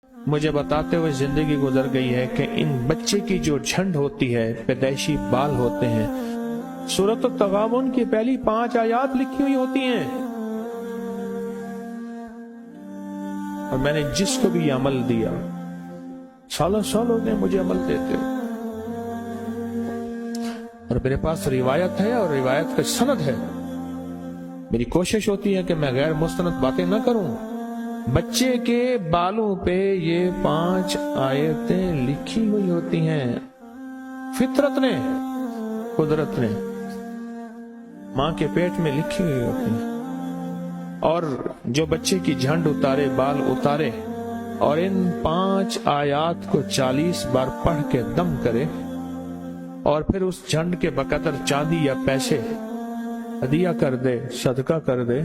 مجھے بتاتے ہوئے زندگی گزر گئی ہے کہ ان بچے کی جو جھنڈ ہوتی ہے، پیدائشی بال ہوتے ہیں، سورۃ التغابن کی پہلی 5 آیات لکھی ہوئی ہوتی ہیں، اور میں نے جس کو بھی یہ عمل دیا، سالوں سال ہو گئے مجھے عمل دیتے ہو، اور میرے پاس روایت ہے اور روایت کا سند ہے۔ میری کوشش ہوتی ہے کہ میں غیر مستند باتیں نہ کروں۔ بچے کے بالوں پہ یہ 5 آیتیں لکھی ہوئی ہوتی ہیں، فطرت نے، قدرت نے ماں کے پیٹ میں لکھی ہوئی ہوتی ہیں۔ اور جو بچے کی جھنڈ اتارے، بال اتارے، اور ان 5 آیات کو 40 بار پڑھ کے دم کرے، اور پھر اس جھنڈ کے بقدر چاندی یا پیسے ہدیہ کر دے، صدقہ کر دے،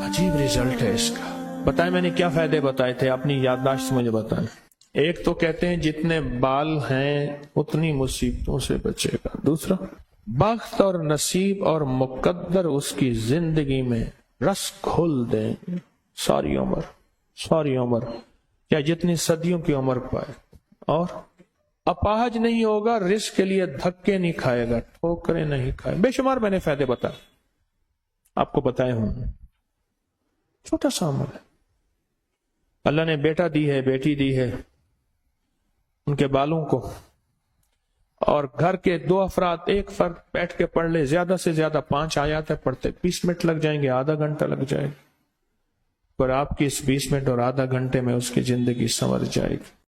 عجیب رزلٹ ہے اس کا۔ بتائیں میں نے کیا فائدے بتائے تھے، اپنی یادداشت مجھے بتائیں۔ ایک تو کہتے ہیں جتنے بال ہیں اتنی مصیبتوں سے بچے گا۔ دوسرا، بخت اور نصیب اور مقدر اس کی زندگی میں رس کھول دیں، ساری عمر یا جتنی صدیوں کی عمر پائے، اور اپاہج نہیں ہوگا، رزق کے لیے دھکے نہیں کھائے گا، ٹھوکریں نہیں کھائے۔ بے شمار میں نے فائدے بتائے، آپ کو بتائے ہوں، چھوٹا سا عمل ہے۔ اللہ نے بیٹا دی ہے، بیٹی دی ہے، ان کے بالوں کو، اور گھر کے 2 افراد ایک فرد بیٹھ کے پڑھ لے، زیادہ سے زیادہ 5 آیاتیں پڑھتے، 20 منٹ لگ جائیں گے، آدھا گھنٹہ لگ جائے گا، اور آپ کی اس 20 منٹ اور آدھا گھنٹے میں اس کی زندگی سنور جائے گی۔